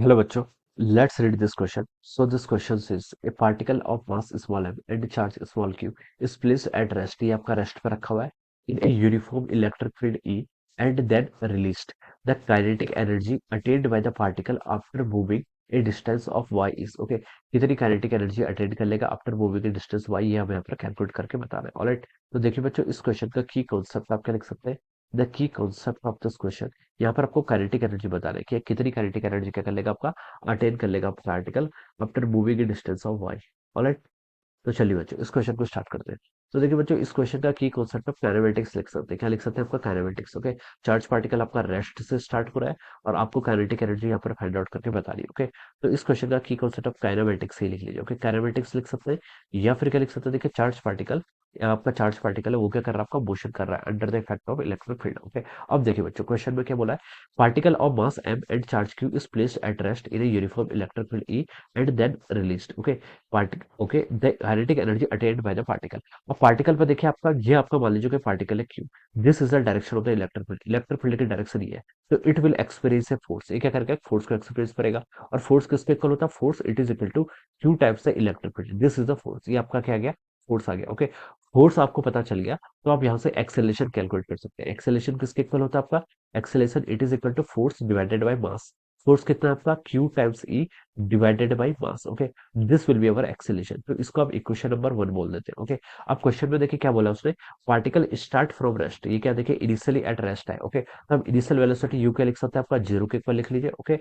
Hello बच्चों, let's read this question. So this question says a particle of mass small m and charge small q is placed at rest. ये आपका rest पर रखा हुआ है in a uniform electric field E and then released. The kinetic energy attained by the particle after moving a distance of y is okay. कितनी kinetic energy attain कर लेगा after moving a distance y, ये हमें यहाँ पर calculate करके बताना है. ऑलराइट, तो देखिए बच्चों, इस क्वेश्चन का की कॉन्सेप्ट आप क्या लिख सकते हैं. The key concept of this question, यहाँ पर आपको काइनेटिक एनर्जी बताना है कि कितनी काइनेटिक एनर्जी क्या कर लेगा आपका अटेन कर लेगा आपका particle after moving in distance of Y. Alright, तो चलिए बच्चों इस क्वेश्चन को स्टार्ट करते हैं. तो देखिए बच्चों, इस क्वेश्चन का की कॉन्सेप्ट ऑफ काइनेमेटिक्स लिख सकते हैं. क्या लिख सकते हैं आपका काइनेमेटिक्स. ओके, चार्ज पार्टिकल आपका रेस्ट से स्टार्ट हो रहा है और आपको काइनेटिक एनर्जी यहाँ पर फाइंड आउट करके बता रही है. ओके, तो इस क्वेश्चन का की कॉन्सेप्ट ऑफ काइनेमेटिक्स ही लिख लीजिए. ओके, काइनेमेटिक्स लिख सकते हैं या फिर क्या लिख सकते हैं. देखिए चार्ज पार्टिकल, आपका चार्ज पार्टिकल है वो क्या कर रहा है, आपका मोशन कर रहा है under the effect of electric field. Okay, अब देखिए बच्चों, क्वेश्चन में क्या बोला है. Particle of mass m and charge q is placed at rest in a uniform electric field E and then released. Okay, particle okay the kinetic energy attained by the particle. और particle पर देखिए आपका ये आपका मान लीजिए कि particle है q. This is the direction of the electric field. Electric field की डायरेक्शन ये है, तो it will experience a force. ये क्या करेगा, फोर्स को एक्सपीरियंस करेगा. और फोर्स किसके इक्वल होता है, force it is equal to q times the electric field. This is the force. ये आपका क्या आ गया, फोर्स आ गया. ओके, फोर्स आपको पता चल गया तो आप यहाँ से एक्सेलेरेशन कैलकुलेट कर सकते हैं. एक्सेलेरेशन किसके इक्वल होता है आपका, acceleration it is equal to force divided by mass. Force कितना है आपका, q times e divided by mass. Okay, this will be our acceleration. तो इसको आप इक्वेशन नंबर 1 बोल देते हैं. ओके, अब क्वेश्चन में देखिए क्या बोला उसने, पार्टिकल स्टार्ट फ्रॉम रेस्ट. ये क्या देखिए, इनिशियली एट रेस्ट है. ओके, तो हम इनिशियल वेलोसिटी u क्या लिख सकते हैं, आपका जीरो के इक्वल लिख लीजिए. ओके,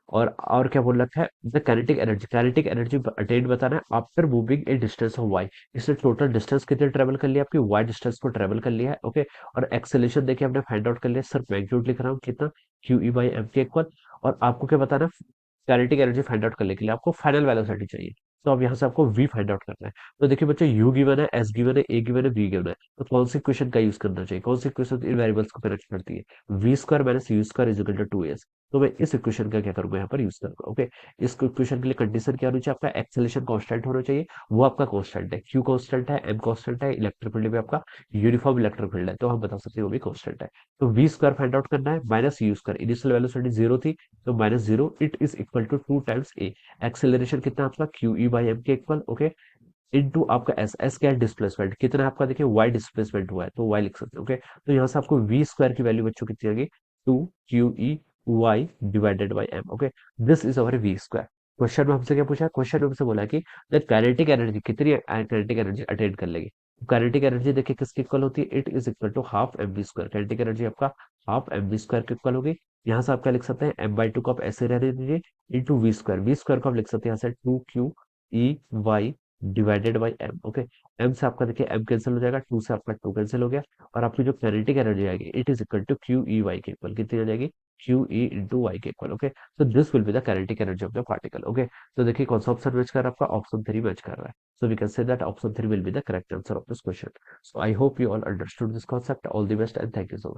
और क्या बोल रखा है, द काइनेटिक एनर्जी अटेन बताना है after moving a distance of Y. इसने टोटल डिस्टेंस कितने ट्रेवल कर लिया, आपकी वाई डिस्टेंस को ट्रेवल कर लिया है. ओके, और एक्सेलेरेशन देखिए हमने फाइंड आउट कर लिया. सिर्फ मैग्नीट्यूड लिख रहा हूँ कितना, क्यू ई बाई एम के इक्वल. और आपको क्या बताना है, काइनेटिक एनर्जी फाइंड आउट करने के लिए आपको फाइनल वेलोसिटी चाहिए. तो अब यहाँ से आपको v फाइंड आउट करना है. तो देखिए बच्चों, u गिवन है, s गिवन है, a गिवन है, v गिवन है. तो कौन सी इक्वेशन का यूज करना चाहिए, कौन सी इक्वेशन इन वेरिएबल्स को कनेक्ट करती है, v square minus u square is equal to 2s. तो मैं इस इक्वेशन का क्या करूंगा, यहाँ पर यूज करूंगा. ओके, इस इक्वेशन के लिए कंडीशन क्या होनी चाहिए, आपका एक्सेलेरेशन कांस्टेंट होना चाहिए. वो आपका कांस्टेंट है, q कांस्टेंट है, m कांस्टेंट है, इलेक्ट्रिक फील्ड में आपका यूनिफॉर्म इलेक्ट्रिक फील्ड है, तो हम बता सकते हैं वो भी कांस्टेंट है. तो v स्क्वायर फाइंड आउट करना है minus u square. Initial velocity zero थी, तो minus zero it is equal to 2 times a. Acceleration कितना है आपका, क्यू ई बाई एम के इक्वल. ओके, इनटू आपका एस. एस क्या है, डिस्प्लेसमेंट कितना है आपका, देखिए वाई डिस्प्लेसमेंट हुआ है तो वाई लिख सकते हैं. ओके, तो यहाँ से आपको वी स्क्वायर की वैल्यू बच्चों कितनी आ गई, 2 QE Y divided by M. Okay, this is our V square. Question में हमसे क्या पूछा है, क्वेश्चन में हमसे बोला है कि द काइनेटिक एनर्जी कितनी काइनेटिक एनर्जी अटेन कर लेगी. काइनेटिक एनर्जी देखिए किसकी इक्वल होती है, it is equal to half M V square. Kinetic energy आपका हाफ एम वी स्क्वायर के इक्वल होगी. यहाँ से आप क्या लिख सकते हैं, एम बाई टू को आप ऐसे रहने दीजिए into V square. V square को आप लिख सकते हैं यहाँ से 2 QE Y divided by M. Okay, M से आपका देखिए एम कैंसिल हो जाएगा, टू से आपका टू कैंसिल हो गया. और आपकी जो काइनेटिक एनर्जी आएगी it is equal to Q E Y के इक्वल. कितनी आ जाएगी, क्यू ई इंटू वाई के equal. Okay, so this will be the kinetic energy of the particle. Okay, तो देखिए कौन सा ऑप्शन मैच कर रहा है, आपका ऑप्शन 3 मैच कर रहा है. So we can say that option 3 will be the correct answer of this question. So I hope you all understood this concept. All the best and thank you so much.